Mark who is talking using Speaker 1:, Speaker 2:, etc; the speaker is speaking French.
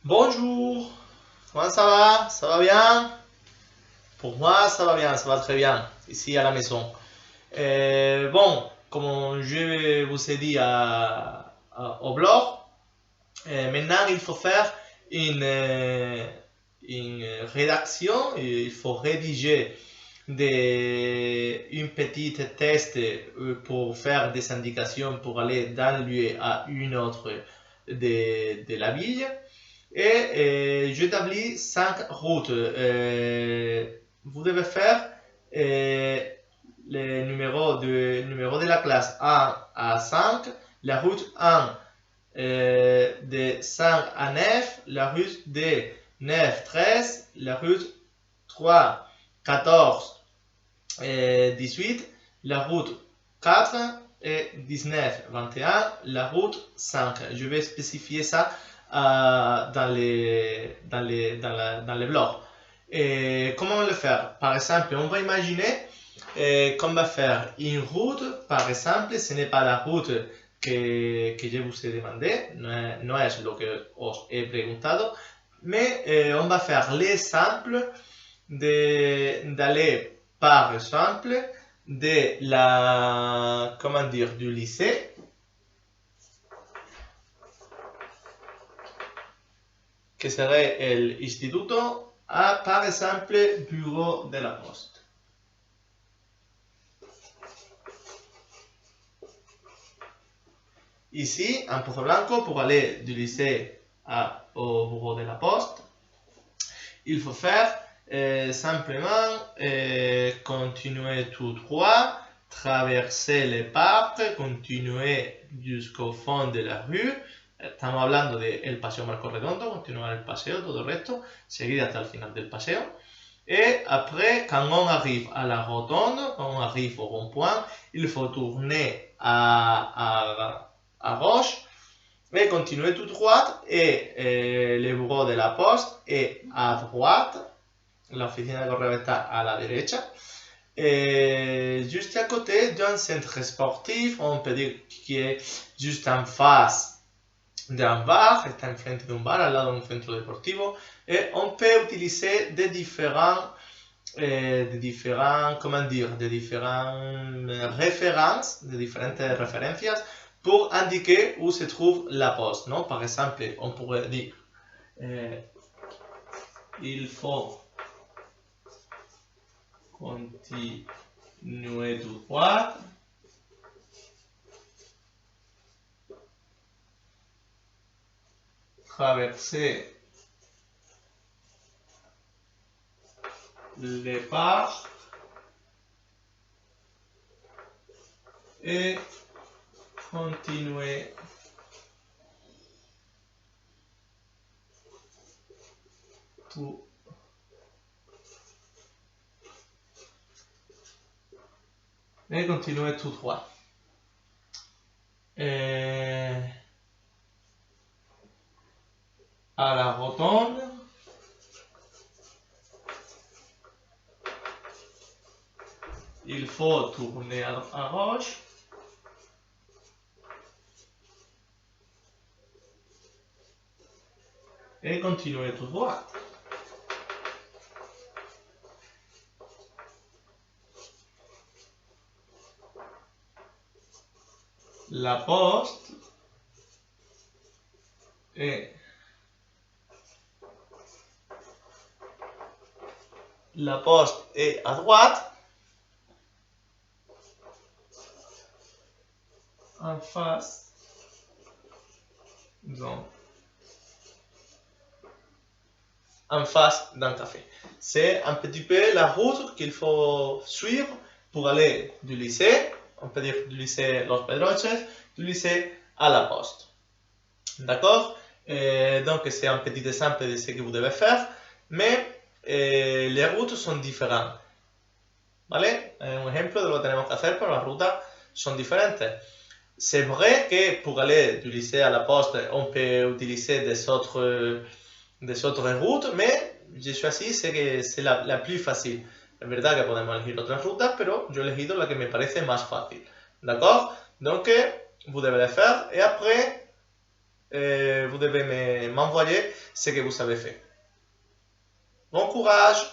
Speaker 1: Bonjour, comment ça va? Ça va bien? Pour moi, ça va bien, ça va très bien, ici à la maison. Bon, comme je vous ai dit au blog, maintenant il faut faire une, euh, une rédaction, il faut rédiger une petite test pour faire des indications pour aller d'un lieu à une autre de la ville. Et j'établis 5 routes. Vous devez faire euh, les numéros de la classe 1 à 5, la route 1 de 5 à 9, la route de 9 13, la route 3 14 et 18, la route 4 et 19 21, la route 5. Je vais spécifier ça dans les blogs. Et comment le faire? Par exemple, on va imaginer qu'on va faire une route. Par exemple, ce n'est pas la route que je vous ai demandé, no es lo que os he preguntado, mais on va faire l'exemple d'aller, par exemple, du lycée, que serait el instituto, a, par exemple, bureau de la poste. Ici, un pozo blanco, pour aller du lycée au bureau de la poste, il faut faire simplement continuer tout droit, traverser les parcs, continuer jusqu'au fond de la rue. Estamos hablando del paseo Marco Redondo, continuar el paseo, todo recto, seguir hasta el final del paseo. Et après, quand on arrive à la rotonde, quand on arrive au rond-point, il faut tourner à gauche et continuer tout droit. Et le bureau de la poste est à droite. La oficina de correo está a la derecha. Juste à côté d'un centre sportif, on peut dire qui est juste en face d'un bar, está enfrente de un bar, al lado de un centro deportivo, et on peut utiliser des différentes références, de différentes références pour indiquer où se trouve la poste, non? Par exemple, on pourrait dire il faut continuer tout droit. Traverser les parcs et continuer tout droit. À la rotonde, il faut tourner à gauche. Et continuer tout droit. La poste est à droite, en face, d'un café. C'est un petit peu la route qu'il faut suivre pour aller du lycée, on peut dire du lycée Los Pedroches, du lycée à la poste. D'accord? Donc c'est un petit exemple de ce que vous devez faire, mais les routes sont différentes. ¿Vale? Un ejemplo de lo que tenemos que hacer, pero las rutas son diferentes. C'est vrai que pour aller du lycée à la poste, on peut utiliser des autres routes, mais je choisi que c'est la plus facile. Es verdad que podemos elegir otras rutas, pero yo he elegido la que me parece más fácil. D'accord? Donc, vous devez le faire. Et après, Vous devez m'envoyer ce que vous avez fait. Bon courage!